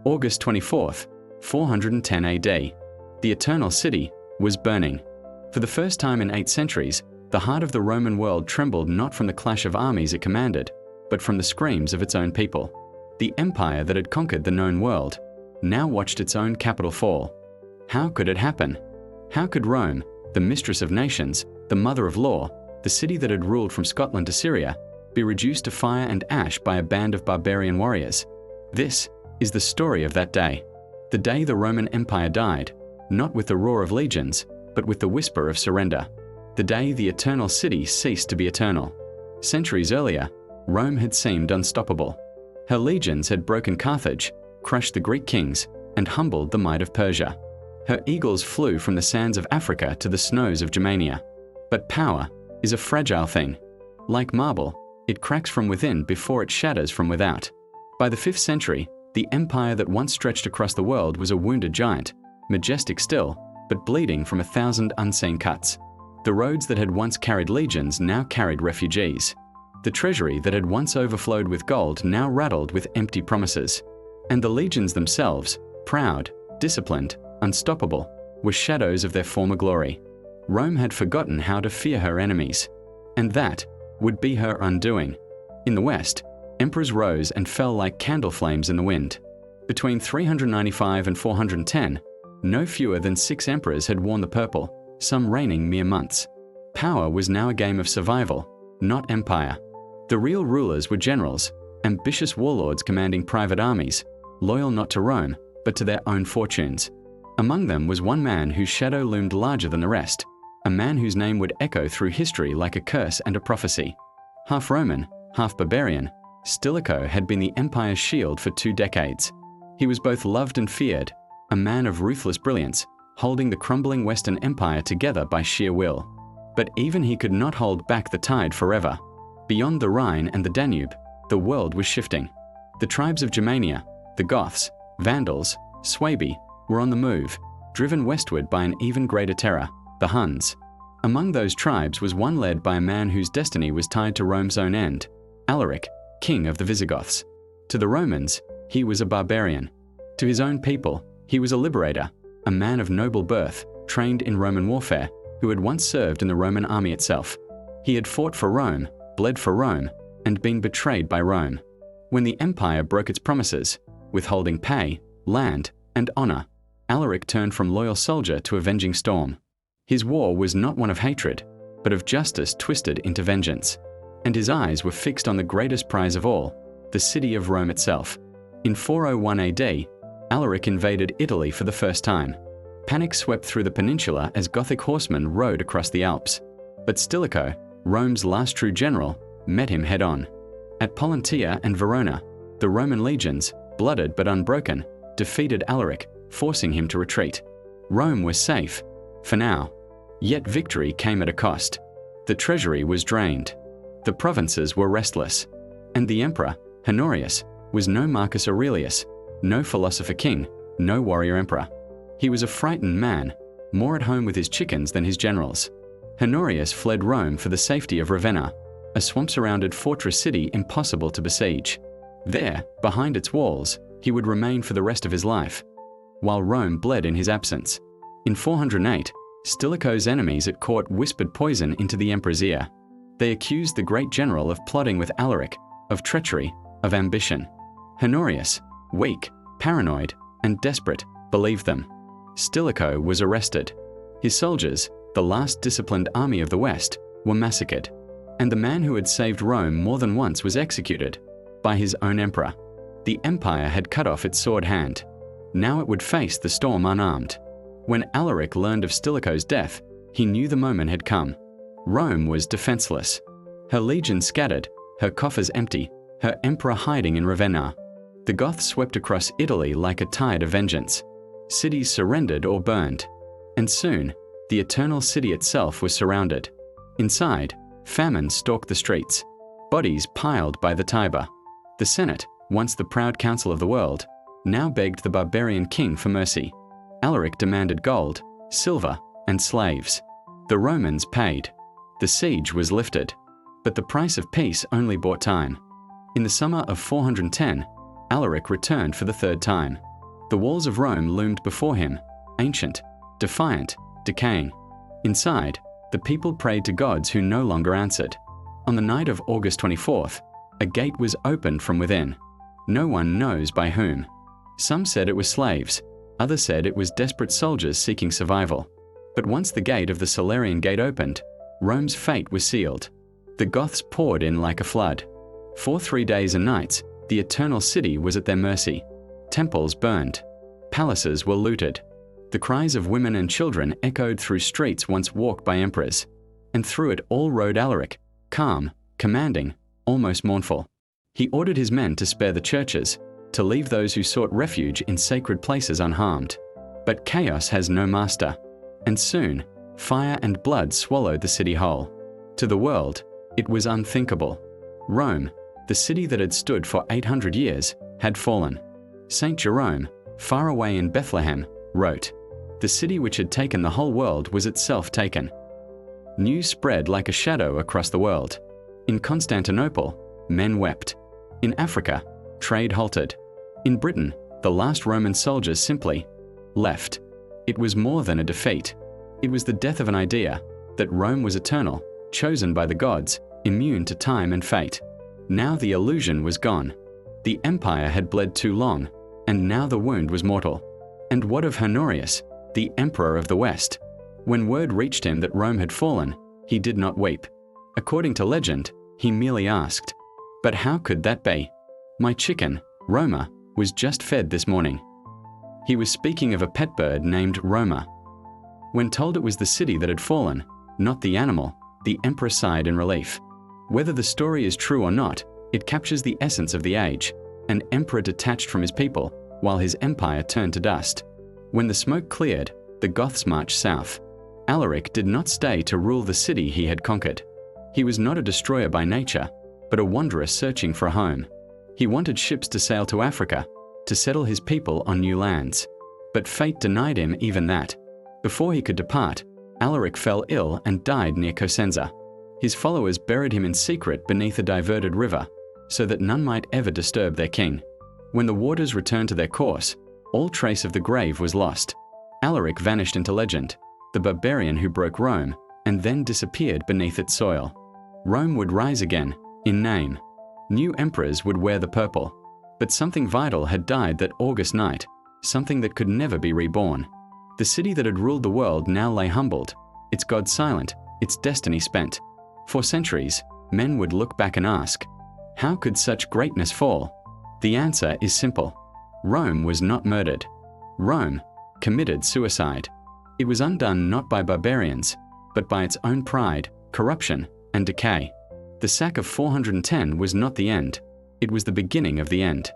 August 24th, 410 AD. The Eternal City was burning. For the first time in 8 centuries, the heart of the Roman world trembled not from the clash of armies it commanded, but from the screams of its own people. The empire that had conquered the known world now watched its own capital fall. How could it happen? How could Rome, the mistress of nations, the mother of law, the city that had ruled from Scotland to Syria, be reduced to fire and ash by a band of barbarian warriors? This is the story of that day. The day the Roman Empire died, not with the roar of legions, but with the whisper of surrender. The day the Eternal City ceased to be eternal. Centuries earlier, Rome had seemed unstoppable. Her legions had broken Carthage, crushed the Greek kings, and humbled the might of Persia. Her eagles flew from the sands of Africa to the snows of Germania. But power is a fragile thing. Like marble, it cracks from within before it shatters from without. By the 5th century, the empire that once stretched across the world was a wounded giant, majestic still, but bleeding from 1,000 unseen cuts. The roads that had once carried legions now carried refugees. The treasury that had once overflowed with gold now rattled with empty promises. And the legions themselves, proud, disciplined, unstoppable, were shadows of their former glory. Rome had forgotten how to fear her enemies, and that would be her undoing. In the West, emperors rose and fell like candle flames in the wind. Between 395 and 410, no fewer than 6 emperors had worn the purple, some reigning mere months. Power was now a game of survival, not empire. The real rulers were generals, ambitious warlords commanding private armies, loyal not to Rome, but to their own fortunes. Among them was one man whose shadow loomed larger than the rest, a man whose name would echo through history like a curse and a prophecy. Half Roman, half barbarian, Stilicho had been the empire's shield for 2 decades. He was both loved and feared, a man of ruthless brilliance, holding the crumbling Western Empire together by sheer will. But even he could not hold back the tide forever. Beyond the Rhine and the Danube, the world was shifting. The tribes of Germania, the Goths, Vandals, Suebi, were on the move, driven westward by an even greater terror, the Huns. Among those tribes was one led by a man whose destiny was tied to Rome's own end, Alaric, king of the Visigoths. To the Romans, he was a barbarian. To his own people, he was a liberator, a man of noble birth, trained in Roman warfare, who had once served in the Roman army itself. He had fought for Rome, bled for Rome, and been betrayed by Rome. When the empire broke its promises, withholding pay, land, and honor, Alaric turned from loyal soldier to avenging storm. His war was not one of hatred, but of justice twisted into vengeance. And his eyes were fixed on the greatest prize of all, the city of Rome itself. In 401 AD, Alaric invaded Italy for the first time. Panic swept through the peninsula as Gothic horsemen rode across the Alps. But Stilicho, Rome's last true general, met him head-on. At Pollentia and Verona, the Roman legions, blooded but unbroken, defeated Alaric, forcing him to retreat. Rome was safe, for now. Yet victory came at a cost. The treasury was drained. The provinces were restless. And the emperor, Honorius, was no Marcus Aurelius, no philosopher king, no warrior emperor. He was a frightened man, more at home with his chickens than his generals. Honorius fled Rome for the safety of Ravenna, a swamp-surrounded fortress city impossible to besiege. There, behind its walls, he would remain for the rest of his life, while Rome bled in his absence. In 408, Stilicho's enemies at court whispered poison into the emperor's ear. They accused the great general of plotting with Alaric, of treachery, of ambition. Honorius, weak, paranoid, and desperate, believed them. Stilicho was arrested. His soldiers, the last disciplined army of the West, were massacred. And the man who had saved Rome more than once was executed by his own emperor. The empire had cut off its sword hand. Now it would face the storm unarmed. When Alaric learned of Stilicho's death, he knew the moment had come. Rome was defenseless. Her legions scattered, her coffers empty, her emperor hiding in Ravenna. The Goths swept across Italy like a tide of vengeance. Cities surrendered or burned. And soon, the Eternal City itself was surrounded. Inside, famine stalked the streets. Bodies piled by the Tiber. The Senate, once the proud council of the world, now begged the barbarian king for mercy. Alaric demanded gold, silver, and slaves. The Romans paid. The siege was lifted. But the price of peace only bought time. In the summer of 410, Alaric returned for the third time. The walls of Rome loomed before him, ancient, defiant, decaying. Inside, the people prayed to gods who no longer answered. On the night of August 24th, a gate was opened from within. No one knows by whom. Some said it was slaves, others said it was desperate soldiers seeking survival. But once the gate of the Salarian Gate opened, Rome's fate was sealed. The Goths poured in like a flood. For 3 days and nights, the eternal city was at their mercy. Temples burned. Palaces were looted. The cries of women and children echoed through streets once walked by emperors. And through it all rode Alaric, calm, commanding, almost mournful. He ordered his men to spare the churches, to leave those who sought refuge in sacred places unharmed. But chaos has no master. And soon, fire and blood swallowed the city whole. To the world, it was unthinkable. Rome, the city that had stood for 800 years, had fallen. Saint Jerome, far away in Bethlehem, wrote, "The city which had taken the whole world was itself taken." News spread like a shadow across the world. In Constantinople, men wept. In Africa, trade halted. In Britain, the last Roman soldiers simply left. It was more than a defeat. It was the death of an idea, that Rome was eternal, chosen by the gods, immune to time and fate. Now the illusion was gone. The empire had bled too long, and now the wound was mortal. And what of Honorius, the emperor of the West? When word reached him that Rome had fallen, he did not weep. According to legend, he merely asked, "But how could that be? My chicken, Roma, was just fed this morning." He was speaking of a pet bird named Roma. When told it was the city that had fallen, not the animal, the emperor sighed in relief. Whether the story is true or not, it captures the essence of the age, an emperor detached from his people, while his empire turned to dust. When the smoke cleared, the Goths marched south. Alaric did not stay to rule the city he had conquered. He was not a destroyer by nature, but a wanderer searching for a home. He wanted ships to sail to Africa, to settle his people on new lands. But fate denied him even that. Before he could depart, Alaric fell ill and died near Cosenza. His followers buried him in secret beneath a diverted river, so that none might ever disturb their king. When the waters returned to their course, all trace of the grave was lost. Alaric vanished into legend, the barbarian who broke Rome, and then disappeared beneath its soil. Rome would rise again, in name. New emperors would wear the purple. But something vital had died that August night, something that could never be reborn. The city that had ruled the world now lay humbled, its god silent, its destiny spent. For centuries, men would look back and ask, how could such greatness fall? The answer is simple. Rome was not murdered. Rome committed suicide. It was undone not by barbarians, but by its own pride, corruption, and decay. The sack of 410 was not the end. It was the beginning of the end.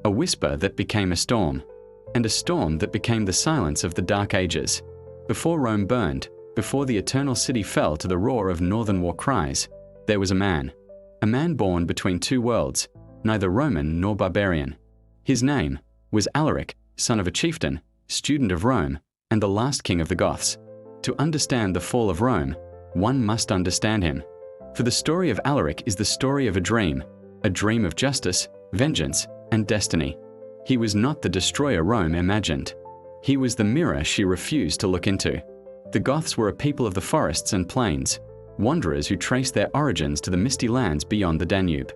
A whisper that became a storm, and a storm that became the silence of the Dark Ages. Before Rome burned, before the eternal city fell to the roar of northern war cries, there was a man born between two worlds, neither Roman nor barbarian. His name was Alaric, son of a chieftain, student of Rome, and the last king of the Goths. To understand the fall of Rome, one must understand him. For the story of Alaric is the story of a dream of justice, vengeance, and destiny. He was not the destroyer Rome imagined. He was the mirror she refused to look into. The Goths were a people of the forests and plains, wanderers who traced their origins to the misty lands beyond the Danube.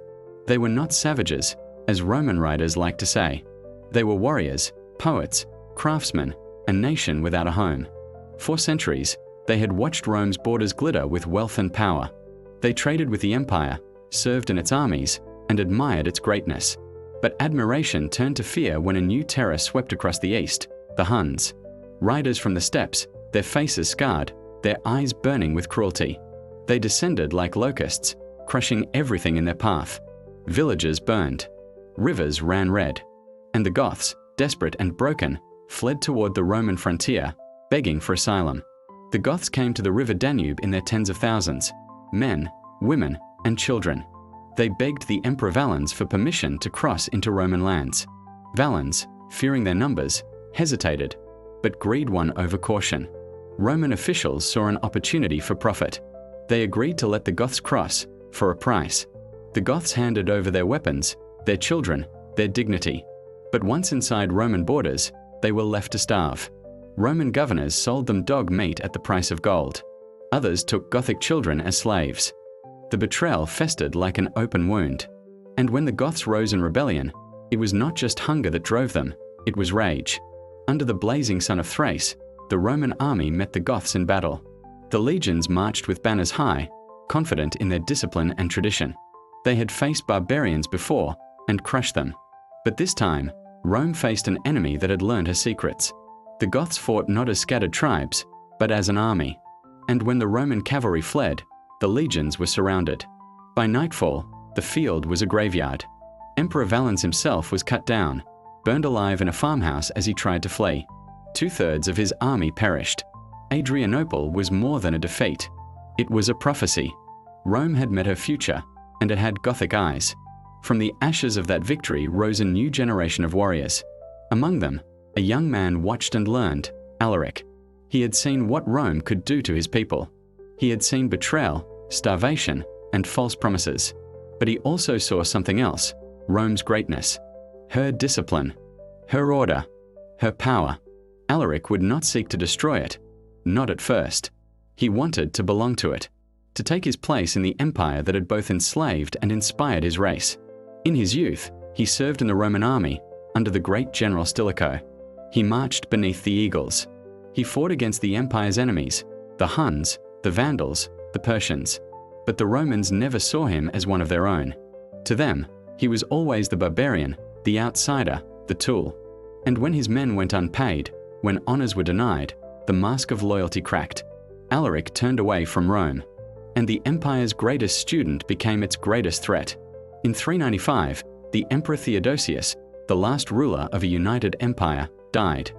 They were not savages, as Roman writers like to say. They were warriors, poets, craftsmen, a nation without a home. For centuries, they had watched Rome's borders glitter with wealth and power. They traded with the empire, served in its armies, and admired its greatness. But admiration turned to fear when a new terror swept across the east, the Huns. Riders from the steppes, their faces scarred, their eyes burning with cruelty. They descended like locusts, crushing everything in their path. Villages burned. Rivers ran red. And the Goths, desperate and broken, fled toward the Roman frontier, begging for asylum. The Goths came to the river Danube in their tens of thousands, men, women, and children. They begged the Emperor Valens for permission to cross into Roman lands. Valens, fearing their numbers, hesitated, but greed won over caution. Roman officials saw an opportunity for profit. They agreed to let the Goths cross, for a price. The Goths handed over their weapons, their children, their dignity. But once inside Roman borders, they were left to starve. Roman governors sold them dog meat at the price of gold. Others took Gothic children as slaves. The betrayal festered like an open wound. And when the Goths rose in rebellion, it was not just hunger that drove them, it was rage. Under the blazing sun of Thrace, the Roman army met the Goths in battle. The legions marched with banners high, confident in their discipline and tradition. They had faced barbarians before and crushed them. But this time, Rome faced an enemy that had learned her secrets. The Goths fought not as scattered tribes, but as an army. And when the Roman cavalry fled, the legions were surrounded. By nightfall, the field was a graveyard. Emperor Valens himself was cut down, burned alive in a farmhouse as he tried to flee. 2/3 of his army perished. Adrianople was more than a defeat. It was a prophecy. Rome had met her future, and it had Gothic eyes. From the ashes of that victory rose a new generation of warriors. Among them, a young man watched and learned, Alaric. He had seen what Rome could do to his people. He had seen betrayal, starvation, and false promises. But he also saw something else, Rome's greatness. Her discipline, her order, her power. Alaric would not seek to destroy it, not at first. He wanted to belong to it, to take his place in the empire that had both enslaved and inspired his race. In his youth, he served in the Roman army under the great general Stilicho. He marched beneath the eagles. He fought against the empire's enemies, the Huns, the Vandals, the Persians. But the Romans never saw him as one of their own. To them, he was always the barbarian, the outsider, the tool. And when his men went unpaid, when honors were denied, the mask of loyalty cracked. Alaric turned away from Rome, and the empire's greatest student became its greatest threat. In 395, the Emperor Theodosius, the last ruler of a united empire, died.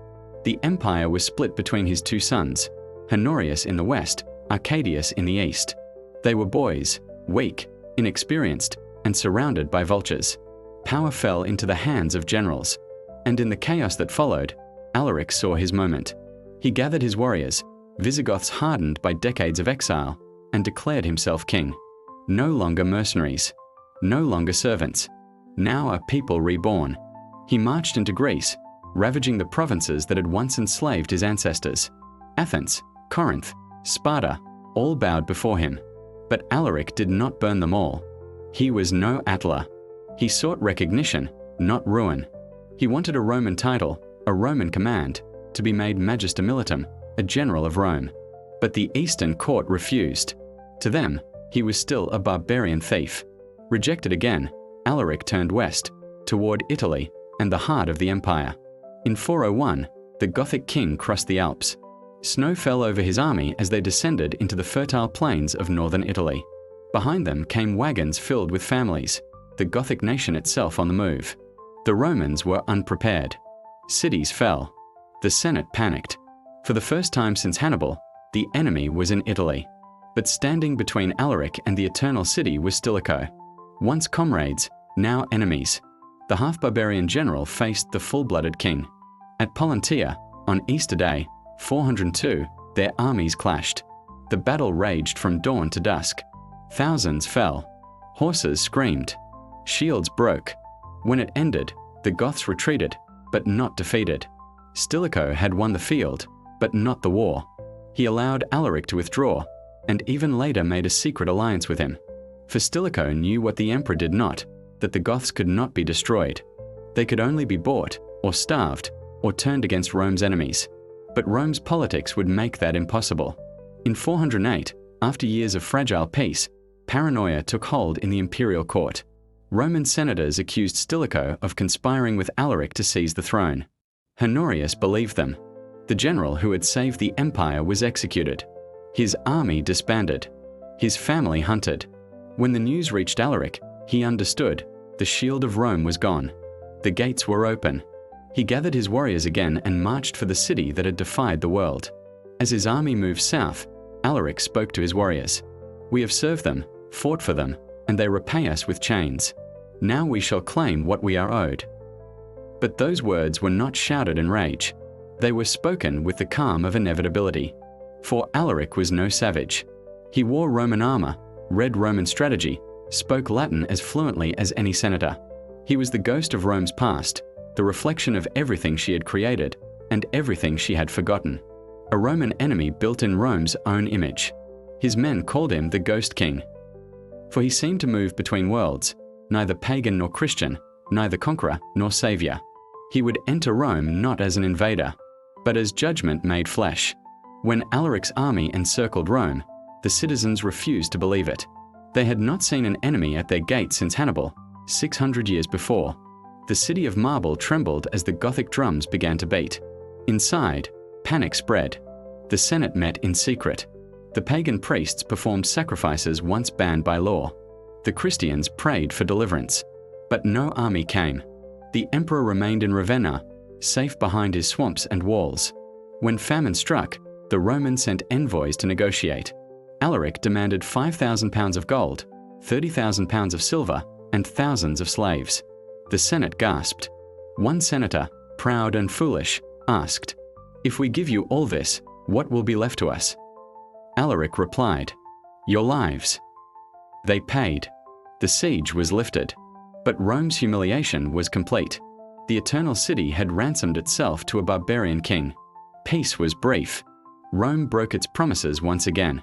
The empire was split between his two sons, Honorius in the west, Arcadius in the east. They were boys, weak, inexperienced, and surrounded by vultures. Power fell into the hands of generals. And in the chaos that followed, Alaric saw his moment. He gathered his warriors, Visigoths hardened by decades of exile, and declared himself king. No longer mercenaries, no longer servants, now a people reborn. He marched into Greece, ravaging the provinces that had once enslaved his ancestors. Athens, Corinth, Sparta, all bowed before him. But Alaric did not burn them all. He was no Attila. He sought recognition, not ruin. He wanted a Roman title, a Roman command, to be made Magister Militum, a general of Rome. But the Eastern court refused. To them, he was still a barbarian thief. Rejected again, Alaric turned west, toward Italy and the heart of the empire. In 401, the Gothic king crossed the Alps. Snow fell over his army as they descended into the fertile plains of northern Italy. Behind them came wagons filled with families, the Gothic nation itself on the move. The Romans were unprepared. Cities fell. The Senate panicked. For the first time since Hannibal, the enemy was in Italy. But standing between Alaric and the eternal city was Stilicho. Once comrades, now enemies. The half-barbarian general faced the full-blooded king. At Pollentia, on Easter Day, 402, their armies clashed. The battle raged from dawn to dusk. Thousands fell. Horses screamed. Shields broke. When it ended, the Goths retreated, but not defeated. Stilicho had won the field, but not the war. He allowed Alaric to withdraw, and even later made a secret alliance with him. For Stilicho knew what the emperor did not, that the Goths could not be destroyed. They could only be bought, or starved, or turned against Rome's enemies. But Rome's politics would make that impossible. In 408, after years of fragile peace, paranoia took hold in the imperial court. Roman senators accused Stilicho of conspiring with Alaric to seize the throne. Honorius believed them. The general who had saved the empire was executed. His army disbanded. His family hunted. When the news reached Alaric, he understood. The shield of Rome was gone. The gates were open. He gathered his warriors again and marched for the city that had defied the world. As his army moved south, Alaric spoke to his warriors. "We have served them, fought for them, and they repay us with chains. Now we shall claim what we are owed." But those words were not shouted in rage. They were spoken with the calm of inevitability. For Alaric was no savage. He wore Roman armor, read Roman strategy, spoke Latin as fluently as any senator. He was the ghost of Rome's past, the reflection of everything she had created and everything she had forgotten. A Roman enemy built in Rome's own image. His men called him the Ghost King. For he seemed to move between worlds, neither pagan nor Christian, neither conqueror nor savior. He would enter Rome not as an invader, but as judgment made flesh. When Alaric's army encircled Rome, the citizens refused to believe it. They had not seen an enemy at their gates since Hannibal, 600 years before. The city of marble trembled as the Gothic drums began to beat. Inside, panic spread. The Senate met in secret. The pagan priests performed sacrifices once banned by law. The Christians prayed for deliverance. But no army came. The emperor remained in Ravenna, safe behind his swamps and walls. When famine struck, the Romans sent envoys to negotiate. Alaric demanded 5,000 pounds of gold, 30,000 pounds of silver, and thousands of slaves. The Senate gasped. One senator, proud and foolish, asked, "If we give you all this, what will be left to us?" Alaric replied, "Your lives." They paid. The siege was lifted. But Rome's humiliation was complete. The Eternal City had ransomed itself to a barbarian king. Peace was brief. Rome broke its promises once again.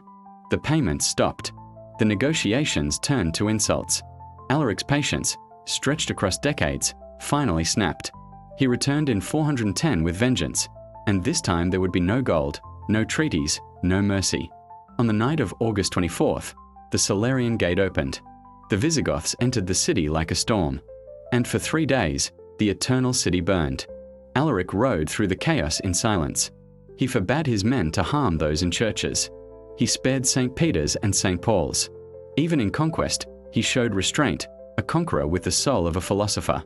The payments stopped. The negotiations turned to insults. Alaric's patience, stretched across decades, finally snapped. He returned in 410 with vengeance, and this time there would be no gold, no treaties, no mercy. On the night of August 24th, the Salarian Gate opened. The Visigoths entered the city like a storm, and for 3 days, the Eternal City burned. Alaric rode through the chaos in silence. He forbade his men to harm those in churches. He spared St. Peter's and St. Paul's. Even in conquest, he showed restraint, a conqueror with the soul of a philosopher.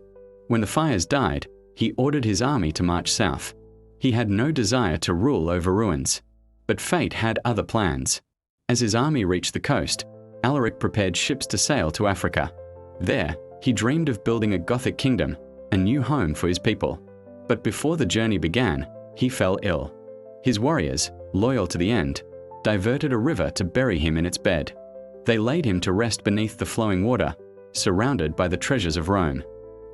When the fires died, he ordered his army to march south. He had no desire to rule over ruins, but fate had other plans. As his army reached the coast, Alaric prepared ships to sail to Africa. There, he dreamed of building a Gothic kingdom, a new home for his people. But before the journey began, he fell ill. His warriors, loyal to the end, diverted a river to bury him in its bed. They laid him to rest beneath the flowing water, surrounded by the treasures of Rome.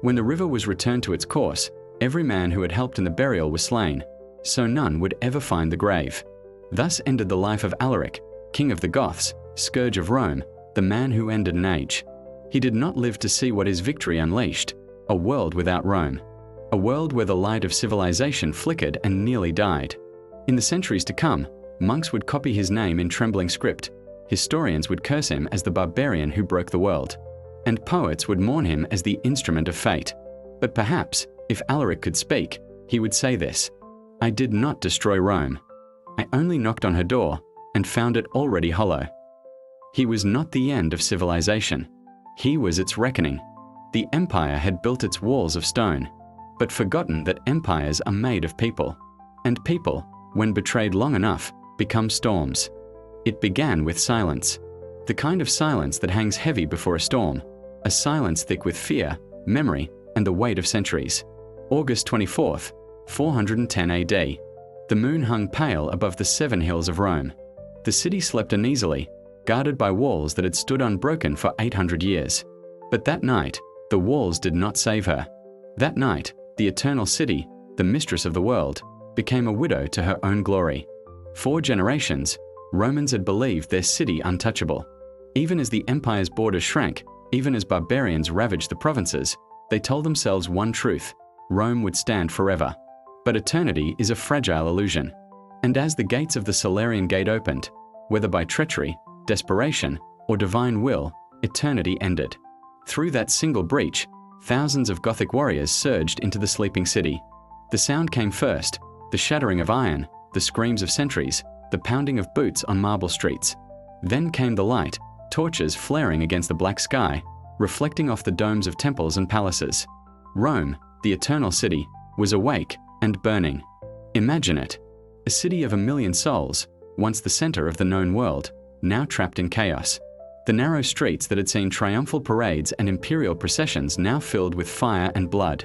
When the river was returned to its course, every man who had helped in the burial was slain, so none would ever find the grave. Thus ended the life of Alaric, king of the Goths, scourge of Rome, the man who ended an age. He did not live to see what his victory unleashed, a world without Rome, a world where the light of civilization flickered and nearly died. In the centuries to come, monks would copy his name in trembling script, historians would curse him as the barbarian who broke the world, and poets would mourn him as the instrument of fate. But perhaps, if Alaric could speak, he would say this: "I did not destroy Rome. I only knocked on her door and found it already hollow." He was not the end of civilization. He was its reckoning. The empire had built its walls of stone, but forgotten that empires are made of people. And people, when betrayed long enough, become storms. It began with silence. The kind of silence that hangs heavy before a storm. A silence thick with fear, memory, and the weight of centuries. August 24th, 410 AD. The moon hung pale above the 7 hills of Rome. The city slept uneasily, guarded by walls that had stood unbroken for 800 years. But that night, the walls did not save her. That night, the Eternal City, the mistress of the world, became a widow to her own glory. 4 generations, Romans had believed their city untouchable. Even as the empire's borders shrank, even as barbarians ravaged the provinces, they told themselves one truth: Rome would stand forever. But eternity is a fragile illusion. And as the gates of the Salarian Gate opened, whether by treachery, desperation, or divine will, eternity ended. Through that single breach, thousands of Gothic warriors surged into the sleeping city. The sound came first, the shattering of iron, the screams of sentries, the pounding of boots on marble streets. Then came the light, torches flaring against the black sky, reflecting off the domes of temples and palaces. Rome, the Eternal City, was awake and burning. Imagine it. A city of 1 million souls, once the center of the known world, now trapped in chaos. The narrow streets that had seen triumphal parades and imperial processions now filled with fire and blood.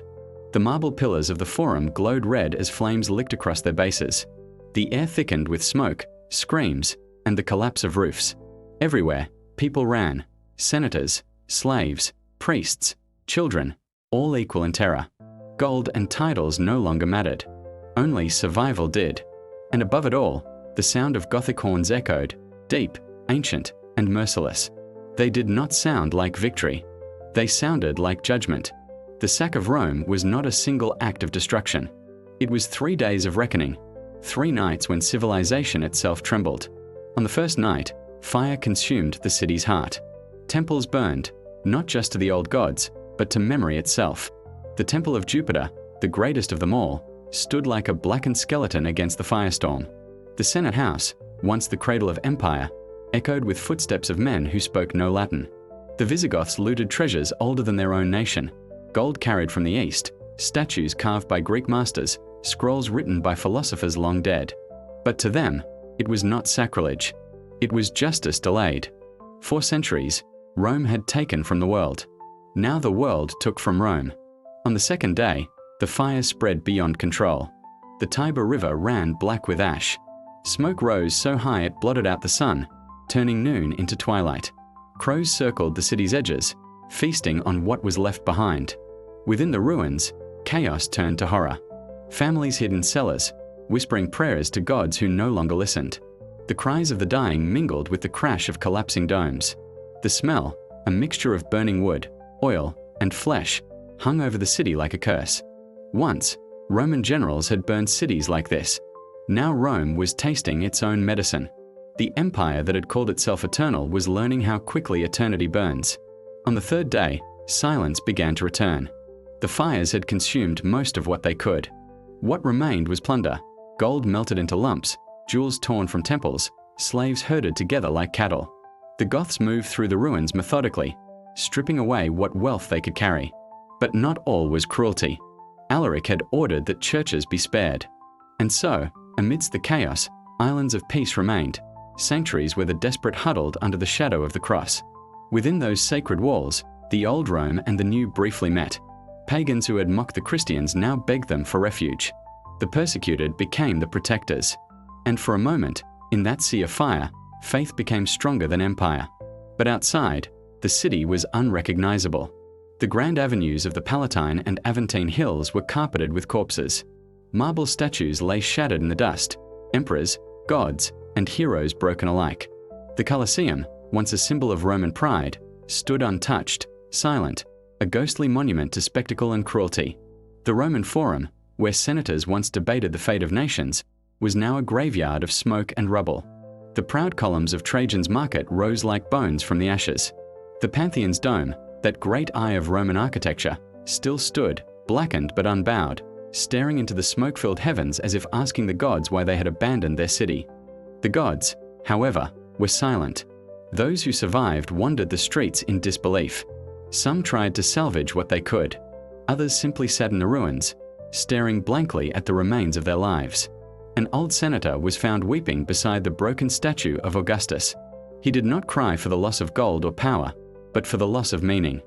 The marble pillars of the Forum glowed red as flames licked across their bases. The air thickened with smoke, screams, and the collapse of roofs. Everywhere, people ran. Senators, slaves, priests, children, all equal in terror. Gold and titles no longer mattered. Only survival did. And above it all, the sound of Gothic horns echoed, deep, ancient, and merciless. They did not sound like victory. They sounded like judgment. The sack of Rome was not a single act of destruction. It was 3 days of reckoning, 3 nights when civilization itself trembled. On the first night, fire consumed the city's heart. Temples burned, not just to the old gods, but to memory itself. The temple of Jupiter, the greatest of them all, stood like a blackened skeleton against the firestorm. The Senate House, once the cradle of empire, echoed with footsteps of men who spoke no Latin. The Visigoths looted treasures older than their own nation, gold carried from the east, statues carved by Greek masters, scrolls written by philosophers long dead. But to them, it was not sacrilege. It was justice delayed. For centuries, Rome had taken from the world. Now the world took from Rome. On the second day, the fire spread beyond control. The Tiber River ran black with ash. Smoke rose so high it blotted out the sun, turning noon into twilight. Crows circled the city's edges, feasting on what was left behind. Within the ruins, chaos turned to horror. Families hid in cellars, whispering prayers to gods who no longer listened. The cries of the dying mingled with the crash of collapsing domes. The smell, a mixture of burning wood, oil, and flesh, hung over the city like a curse. Once, Roman generals had burned cities like this. Now Rome was tasting its own medicine. The empire that had called itself eternal was learning how quickly eternity burns. On the third day, silence began to return. The fires had consumed most of what they could. What remained was plunder, gold melted into lumps, jewels torn from temples, slaves herded together like cattle. The Goths moved through the ruins methodically, stripping away what wealth they could carry. But not all was cruelty. Alaric had ordered that churches be spared. And so, amidst the chaos, islands of peace remained, sanctuaries where the desperate huddled under the shadow of the cross. Within those sacred walls, the old Rome and the new briefly met. Pagans who had mocked the Christians now begged them for refuge. The persecuted became the protectors. And for a moment, in that sea of fire, faith became stronger than empire. But outside, the city was unrecognizable. The grand avenues of the Palatine and Aventine hills were carpeted with corpses. Marble statues lay shattered in the dust, emperors, gods, and heroes broken alike. The Colosseum, once a symbol of Roman pride, stood untouched, silent, a ghostly monument to spectacle and cruelty. The Roman Forum, where senators once debated the fate of nations, was now a graveyard of smoke and rubble. The proud columns of Trajan's market rose like bones from the ashes. The Pantheon's dome, that great eye of Roman architecture, still stood, blackened but unbowed, staring into the smoke-filled heavens as if asking the gods why they had abandoned their city. The gods, however, were silent. Those who survived wandered the streets in disbelief. Some tried to salvage what they could. Others simply sat in the ruins, staring blankly at the remains of their lives. An old senator was found weeping beside the broken statue of Augustus. He did not cry for the loss of gold or power, but for the loss of meaning.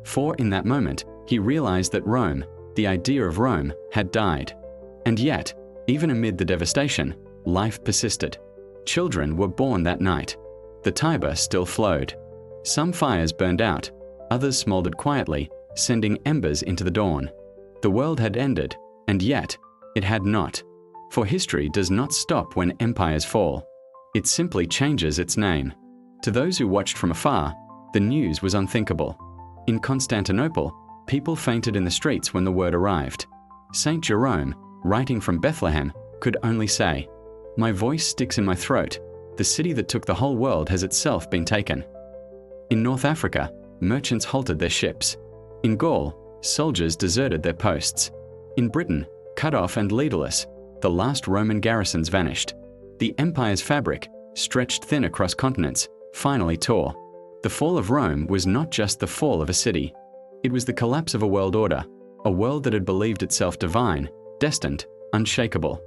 For in that moment, he realized that Rome, the idea of Rome, had died. And yet, even amid the devastation, life persisted. Children were born that night. The Tiber still flowed. Some fires burned out, others smoldered quietly, sending embers into the dawn. The world had ended, and yet, it had not. For history does not stop when empires fall. It simply changes its name. To those who watched from afar, the news was unthinkable. In Constantinople, people fainted in the streets when the word arrived. Saint Jerome, writing from Bethlehem, could only say, "My voice sticks in my throat. The city that took the whole world has itself been taken." In North Africa, merchants halted their ships. In Gaul, soldiers deserted their posts. In Britain, cut off and leaderless, the last Roman garrisons vanished. The empire's fabric, stretched thin across continents, finally tore. The fall of Rome was not just the fall of a city. It was the collapse of a world order, a world that had believed itself divine, destined, unshakable.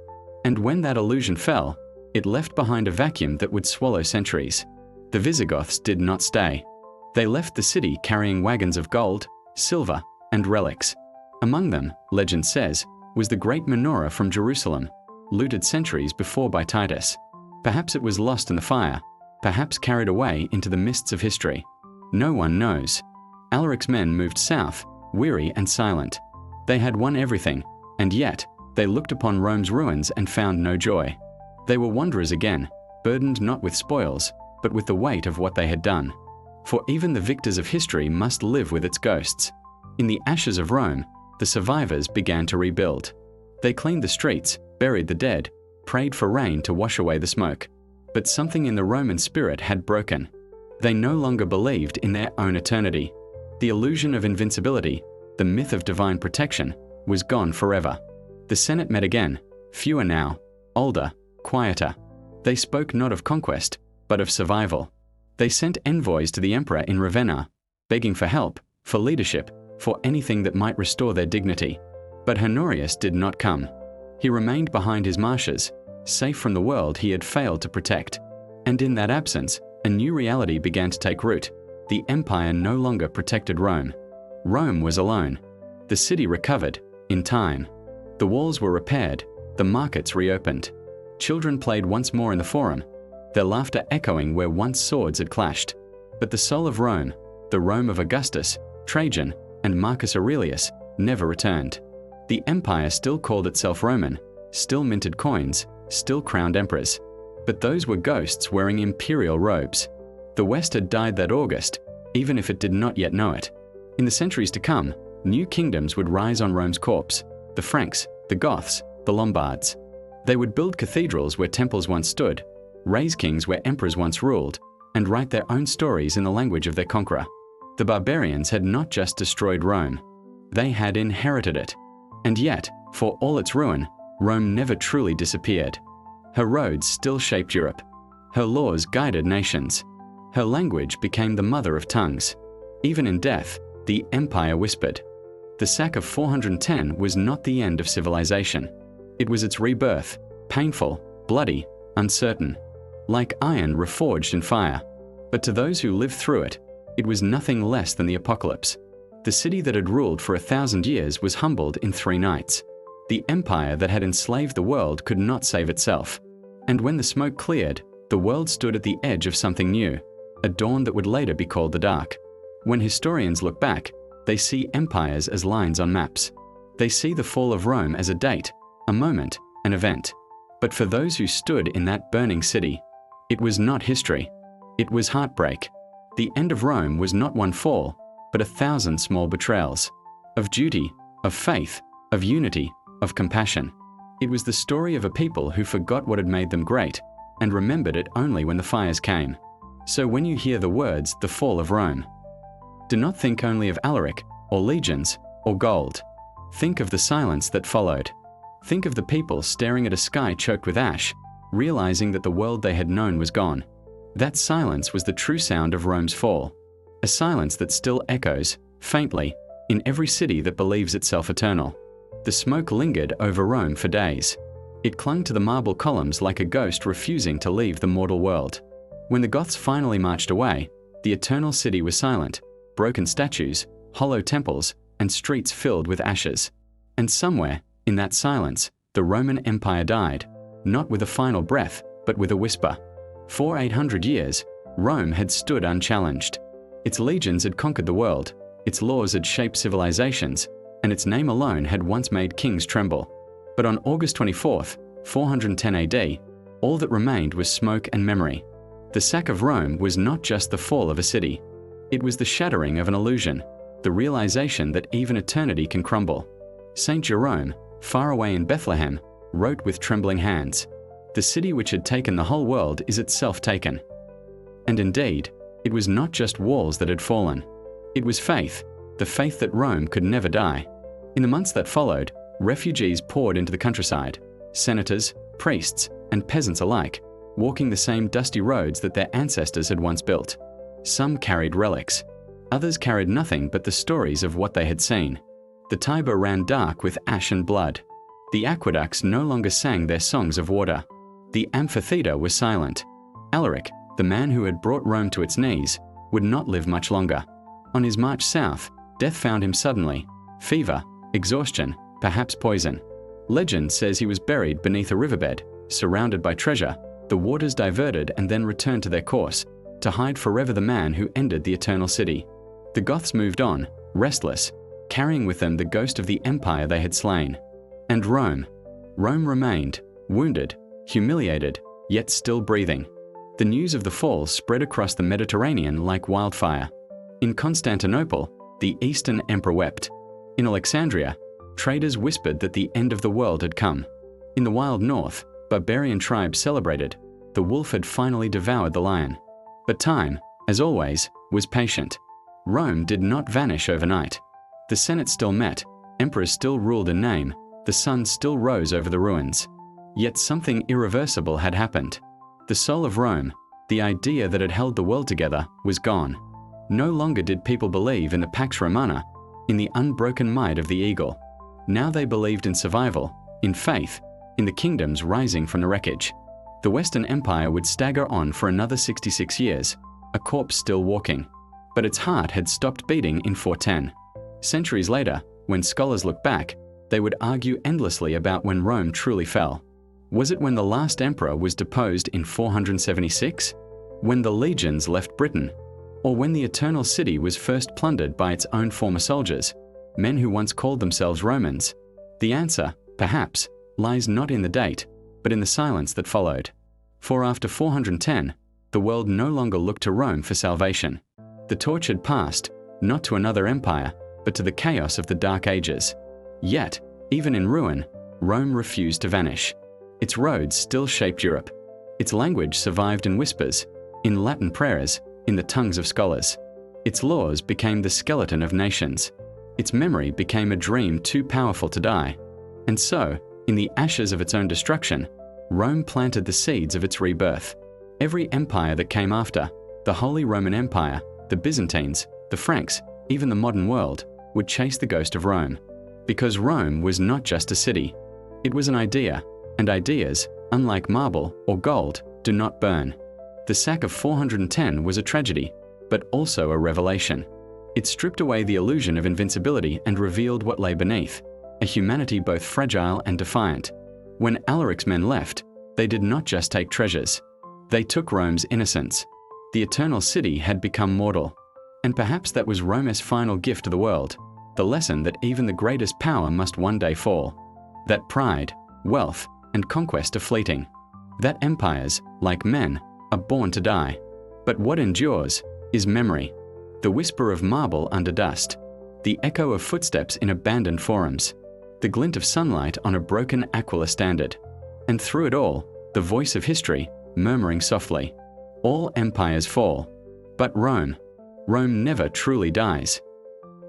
And when that illusion fell, it left behind a vacuum that would swallow centuries. The Visigoths did not stay. They left the city carrying wagons of gold, silver, and relics. Among them, legend says, was the great menorah from Jerusalem, looted centuries before by Titus. Perhaps it was lost in the fire, perhaps carried away into the mists of history. No one knows. Alaric's men moved south, weary and silent. They had won everything, and yet they looked upon Rome's ruins and found no joy. They were wanderers again, burdened not with spoils, but with the weight of what they had done. For even the victors of history must live with its ghosts. In the ashes of Rome, the survivors began to rebuild. They cleaned the streets, buried the dead, prayed for rain to wash away the smoke. But something in the Roman spirit had broken. They no longer believed in their own eternity. The illusion of invincibility, the myth of divine protection, was gone forever. The Senate met again, fewer now, older, quieter. They spoke not of conquest, but of survival. They sent envoys to the emperor in Ravenna, begging for help, for leadership, for anything that might restore their dignity. But Honorius did not come. He remained behind his marshes, safe from the world he had failed to protect. And in that absence, a new reality began to take root. The empire no longer protected Rome. Rome was alone. The city recovered, in time. The walls were repaired, the markets reopened. Children played once more in the forum, their laughter echoing where once swords had clashed. But the soul of Rome, the Rome of Augustus, Trajan, and Marcus Aurelius, never returned. The empire still called itself Roman, still minted coins, still crowned emperors. But those were ghosts wearing imperial robes. The West had died that August, even if it did not yet know it. In the centuries to come, new kingdoms would rise on Rome's corpse: the Franks, the Goths, the Lombards. They would build cathedrals where temples once stood, raise kings where emperors once ruled, and write their own stories in the language of their conqueror. The barbarians had not just destroyed Rome, they had inherited it. And yet, for all its ruin, Rome never truly disappeared. Her roads still shaped Europe. Her laws guided nations. Her language became the mother of tongues. Even in death, the empire whispered. The sack of 410 was not the end of civilization. It was its rebirth, painful, bloody, uncertain, like iron reforged in fire. But to those who lived through it, it was nothing less than the apocalypse. The city that had ruled for 1,000 years was humbled in 3 nights. The empire that had enslaved the world could not save itself. And when the smoke cleared, the world stood at the edge of something new, a dawn that would later be called the Dark. When historians look back, they see empires as lines on maps. They see the fall of Rome as a date, a moment, an event. But for those who stood in that burning city, it was not history. It was heartbreak. The end of Rome was not one fall, but 1,000 small betrayals. Of duty, of faith, of unity, of compassion. It was the story of a people who forgot what had made them great and remembered it only when the fires came. So when you hear the words, the fall of Rome, do not think only of Alaric, or legions, or gold. Think of the silence that followed. Think of the people staring at a sky choked with ash, realizing that the world they had known was gone. That silence was the true sound of Rome's fall. A silence that still echoes, faintly, in every city that believes itself eternal. The smoke lingered over Rome for days. It clung to the marble columns like a ghost refusing to leave the mortal world. When the Goths finally marched away, the eternal city was silent, broken statues, hollow temples, and streets filled with ashes. And somewhere, in that silence, the Roman Empire died, not with a final breath, but with a whisper. For 800 years, Rome had stood unchallenged. Its legions had conquered the world, its laws had shaped civilizations, and its name alone had once made kings tremble. But on August 24th, 410 AD, all that remained was smoke and memory. The sack of Rome was not just the fall of a city. It was the shattering of an illusion, the realization that even eternity can crumble. Saint Jerome, far away in Bethlehem, wrote with trembling hands, "The city which had taken the whole world is itself taken." And indeed, it was not just walls that had fallen. It was faith, the faith that Rome could never die. In the months that followed, refugees poured into the countryside, senators, priests, and peasants alike, walking the same dusty roads that their ancestors had once built. Some carried relics. Others carried nothing but the stories of what they had seen. The Tiber ran dark with ash and blood. The aqueducts no longer sang their songs of water. The amphitheater was silent. Alaric, the man who had brought Rome to its knees, would not live much longer. On his march south, death found him suddenly. Fever, exhaustion, perhaps poison. Legend says he was buried beneath a riverbed, surrounded by treasure. The waters diverted and then returned to their course, to hide forever the man who ended the eternal city. The Goths moved on, restless. carrying with them the ghost of the empire they had slain. And Rome. Rome remained, wounded, humiliated, yet still breathing. The news of the fall spread across the Mediterranean like wildfire. In Constantinople, the Eastern Emperor wept. In Alexandria, traders whispered that the end of the world had come. In the wild north, barbarian tribes celebrated. The wolf had finally devoured the lion. But time, as always, was patient. Rome did not vanish overnight. The Senate still met, emperors still ruled in name, the sun still rose over the ruins. Yet something irreversible had happened. The soul of Rome, the idea that had held the world together, was gone. No longer did people believe in the Pax Romana, in the unbroken might of the eagle. Now they believed in survival, in faith, in the kingdoms rising from the wreckage. The Western Empire would stagger on for another 66 years, a corpse still walking. But its heart had stopped beating in 410. Centuries later, when scholars look back, they would argue endlessly about when Rome truly fell. Was it when the last emperor was deposed in 476? When the legions left Britain? Or when the Eternal City was first plundered by its own former soldiers, men who once called themselves Romans? The answer, perhaps, lies not in the date, but in the silence that followed. For after 410, the world no longer looked to Rome for salvation. The torch had passed, not to another empire, but to the chaos of the Dark Ages. Yet, even in ruin, Rome refused to vanish. Its roads still shaped Europe. Its language survived in whispers, in Latin prayers, in the tongues of scholars. Its laws became the skeleton of nations. Its memory became a dream too powerful to die. And so, in the ashes of its own destruction, Rome planted the seeds of its rebirth. Every empire that came after, the Holy Roman Empire, the Byzantines, the Franks, even the modern world, would chase the ghost of Rome. Because Rome was not just a city. It was an idea, and ideas, unlike marble or gold, do not burn. The sack of 410 was a tragedy, but also a revelation. It stripped away the illusion of invincibility and revealed what lay beneath, a humanity both fragile and defiant. When Alaric's men left, they did not just take treasures. They took Rome's innocence. The Eternal City had become mortal. And perhaps that was Rome's final gift to the world, the lesson that even the greatest power must one day fall. That pride, wealth, and conquest are fleeting. That empires, like men, are born to die. But what endures is memory. The whisper of marble under dust, the echo of footsteps in abandoned forums, the glint of sunlight on a broken Aquila standard. And through it all, the voice of history, murmuring softly, all empires fall. But Rome never truly dies.